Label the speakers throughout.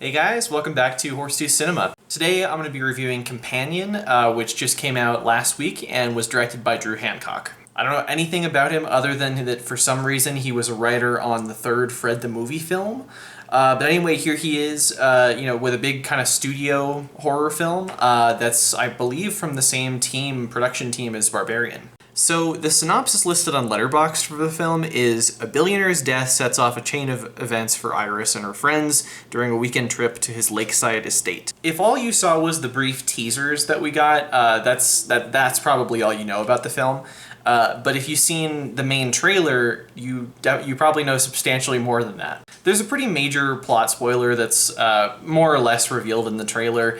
Speaker 1: Hey guys, welcome back to Horsetooth Cinema. Today I'm going to be reviewing Companion, which just came out last week and was directed by Drew Hancock. I don't know anything about him other than that for some reason he was a writer on the third Fred the Movie film. But anyway, here he is, with a big kind of studio horror film that's, I believe, from the same production team as Barbarian. So the synopsis listed on Letterboxd for the film is, a billionaire's death sets off a chain of events for Iris and her friends during a weekend trip to his lakeside estate. If all you saw was the brief teasers that we got, that's probably all you know about the film. But if you've seen the main trailer, you probably know substantially more than that. There's a pretty major plot spoiler that's more or less revealed in the trailer.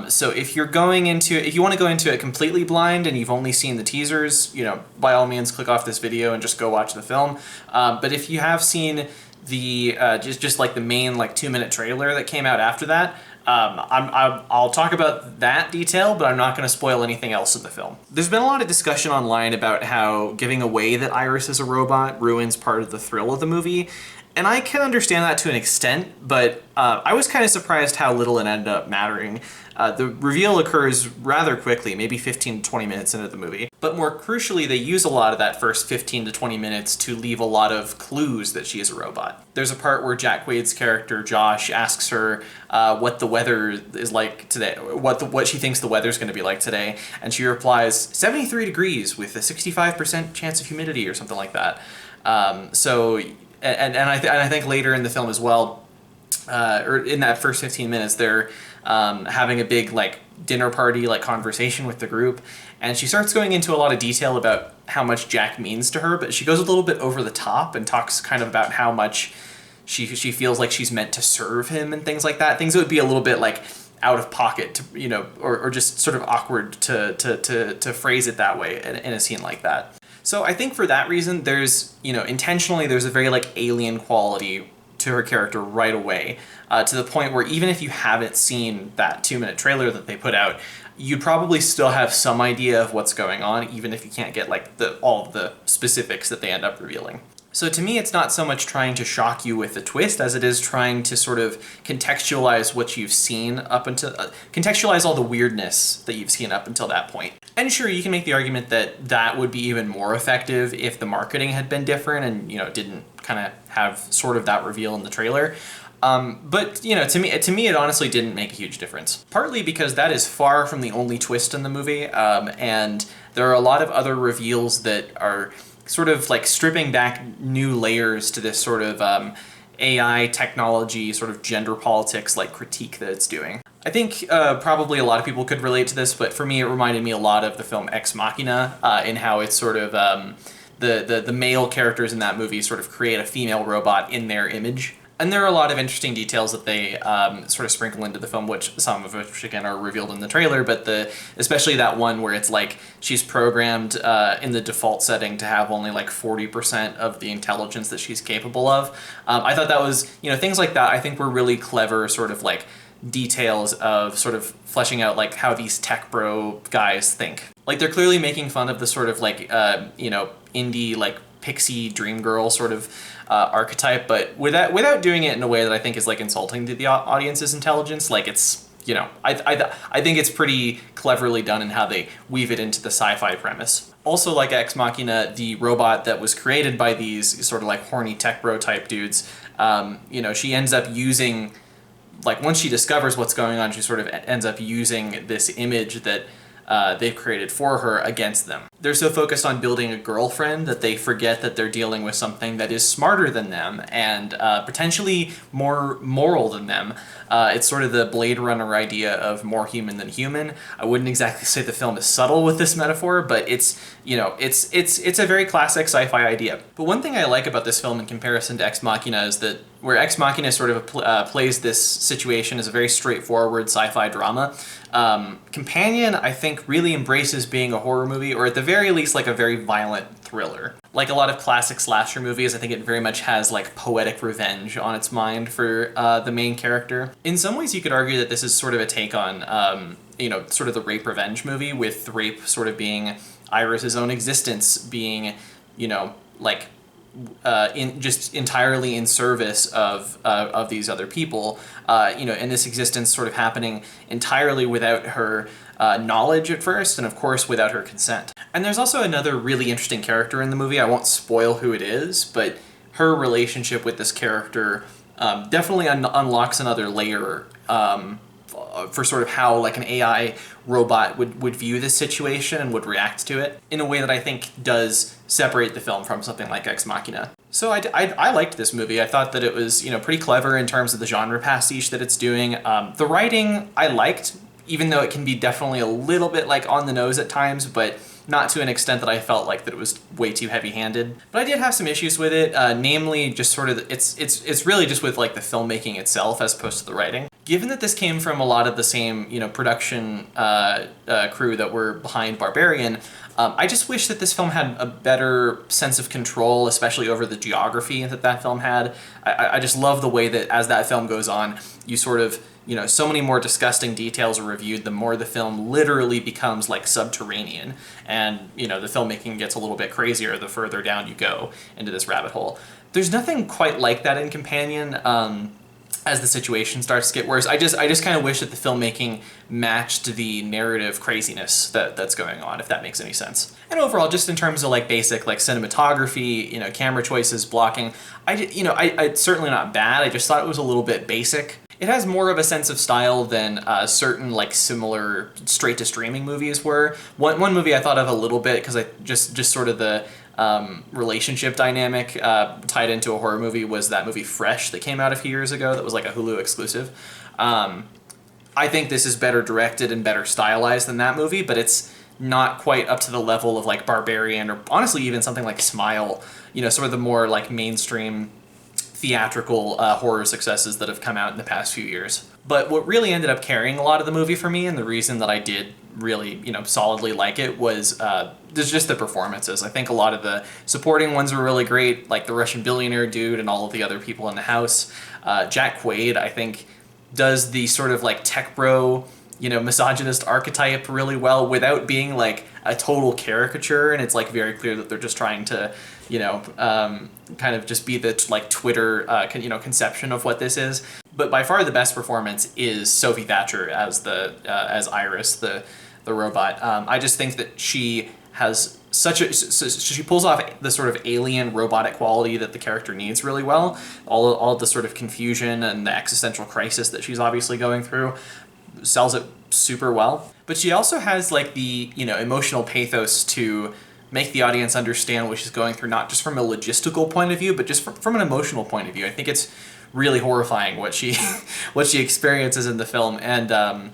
Speaker 1: So if you want to go into it completely blind and you've only seen the teasers, by all means click off this video and just go watch the film. But if you have seen the just like the main 2-minute trailer that came out after that, I'll talk about that detail, but I'm not going to spoil anything else in the film. There's been a lot of discussion online about how giving away that Iris is a robot ruins part of the thrill of the movie, and I can understand that to an extent, but I was kind of surprised how little it ended up mattering. The reveal occurs rather quickly, maybe 15 to 20 minutes into the movie. But more crucially, they use a lot of that first 15 to 20 minutes to leave a lot of clues that she is a robot. There's a part where Jack Quaid's character, Josh, asks her what the weather is like today, what she thinks the weather's going to be like today, and she replies, 73 degrees with a 65% chance of humidity or something like that. I think later in the film as well, or in that first 15 minutes, they're having a big dinner party conversation with the group, and she starts going into a lot of detail about how much Jack means to her, but she goes a little bit over the top and talks kind of about how much she feels like she's meant to serve him and things like that. Things that would be a little bit out of pocket, or just sort of awkward to phrase it that way in a scene like that. So I think for that reason, there's, intentionally there's a very alien quality to her character right away, to the point where even if you haven't seen that 2-minute trailer that they put out, you'd probably still have some idea of what's going on, even if you can't get all of the specifics that they end up revealing. So to me, it's not so much trying to shock you with a twist as it is trying to sort of contextualize what you've seen contextualize all the weirdness that you've seen up until that point. And sure, you can make the argument that that would be even more effective if the marketing had been different and, didn't kind of have sort of that reveal in the trailer. But to me, it honestly didn't make a huge difference. Partly because that is far from the only twist in the movie, and there are a lot of other reveals that are sort of stripping back new layers to this sort of AI technology, sort of gender politics critique that it's doing. I think probably a lot of people could relate to this, but for me it reminded me a lot of the film Ex Machina, in how it's sort of the male characters in that movie sort of create a female robot in their image. And there are a lot of interesting details that they sort of sprinkle into the film, some of which again are revealed in the trailer, but especially that one where it's she's programmed in the default setting to have only 40% of the intelligence that she's capable of. I thought that was, things like that I think were really clever sort of details of sort of fleshing out how these tech bro guys think. They're clearly making fun of the sort of indie pixie dream girl sort of archetype, but without doing it in a way that I think is insulting to the audience's intelligence. It's I think it's pretty cleverly done in how they weave it into the sci-fi premise. Also, like Ex Machina, the robot that was created by these sort of horny tech bro type dudes, she ends up using, once she discovers what's going on, she sort of ends up using this image that they've created for her against them. They're so focused on building a girlfriend that they forget that they're dealing with something that is smarter than them and potentially more moral than them. It's sort of the Blade Runner idea of more human than human. I wouldn't exactly say the film is subtle with this metaphor, but it's a very classic sci-fi idea. But one thing I like about this film in comparison to Ex Machina is that where Ex Machina sort of plays this situation as a very straightforward sci-fi drama, Companion, I think, really embraces being a horror movie, or at the very least a very violent thriller. Like a lot of classic slasher movies, I think it very much has poetic revenge on its mind for the main character. In some ways you could argue that this is sort of a take on sort of the rape revenge movie, with rape sort of being Iris's own existence being just entirely in service of these other people, and this existence sort of happening entirely without her knowledge at first, and of course without her consent. And there's also another really interesting character in the movie. I won't spoil who it is, but her relationship with this character definitely unlocks another layer for sort of how like an AI robot would view this situation and would react to it in a way that I think does separate the film from something like Ex Machina. So I liked this movie. I thought that it was, pretty clever in terms of the genre pastiche that it's doing. The writing I liked, even though it can be definitely a little bit like on the nose at times, but not to an extent that I felt like that it was way too heavy-handed. But I did have some issues with it, namely just sort of, it's really just with like the filmmaking itself as opposed to the writing. Given that this came from a lot of the same, production crew that were behind Barbarian, I just wish that this film had a better sense of control, especially over the geography that film had. I just love the way that as that film goes on, you sort of, so many more disgusting details are reviewed, the more the film literally becomes like subterranean. And, the filmmaking gets a little bit crazier the further down you go into this rabbit hole. There's nothing quite like that in Companion. As the situation starts to get worse, I just kind of wish that the filmmaking matched the narrative craziness that's going on, if that makes any sense. And overall, just in terms of like basic like cinematography, camera choices, blocking, it's certainly not bad. I just thought it was a little bit basic. It has more of a sense of style than certain like similar straight to streaming movies were. One movie I thought of a little bit because I just sort of the relationship dynamic tied into a horror movie was that movie Fresh that came out a few years ago that was like a Hulu exclusive. I think this is better directed and better stylized than that movie, but it's not quite up to the level of like Barbarian or honestly even something like Smile, sort of the more like mainstream theatrical horror successes that have come out in the past few years. But what really ended up carrying a lot of the movie for me, and the reason that I did really, solidly like it, was there's just the performances. I think a lot of the supporting ones were really great, like the Russian billionaire dude and all of the other people in the house. Jack Quaid, I think, does the sort of like tech bro, misogynist archetype really well without being like a total caricature, and it's like very clear that they're just trying to, kind of just be the like Twitter, conception of what this is. But by far the best performance is Sophie Thatcher as as Iris, the robot. I just think that she has she pulls off the sort of alien robotic quality that the character needs really well. All the sort of confusion and the existential crisis that she's obviously going through sells it super well. But she also has like the, emotional pathos to make the audience understand what she's going through, not just from a logistical point of view, but just from an emotional point of view. I think it's really horrifying what she what she experiences in the film. And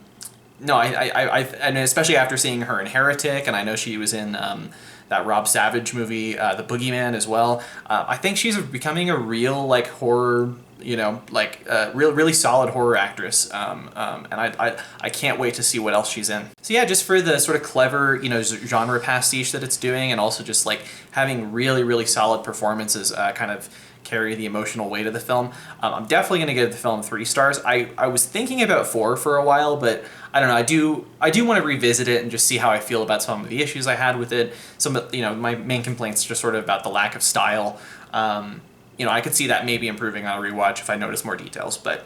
Speaker 1: no, and especially after seeing her in Heretic, and I know she was in that Rob Savage movie, The Boogeyman, as well. I think she's becoming a real like horror, really solid horror actress. And I can't wait to see what else she's in. So yeah, just for the sort of clever, genre pastiche that it's doing, and also just like having really solid performances, kind of carry the emotional weight of the film. I'm definitely going to give the film 3 stars. I was thinking about 4 for a while, but I don't know. I do want to revisit it and just see how I feel about some of the issues I had with it. Some of, my main complaints are just sort of about the lack of style. I could see that maybe improving on a rewatch if I notice more details, but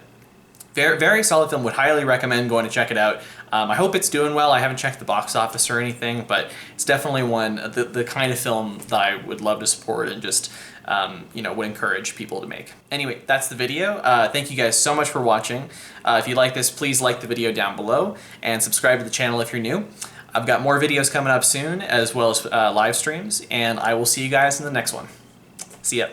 Speaker 1: very, very solid film. Would highly recommend going to check it out. I hope it's doing well. I haven't checked the box office or anything, but it's definitely the kind of film that I would love to support and just, would encourage people to make. Anyway, that's the video. Thank you guys so much for watching. If you like this, please like the video down below and subscribe to the channel if you're new. I've got more videos coming up soon, as well as live streams, and I will see you guys in the next one. See ya.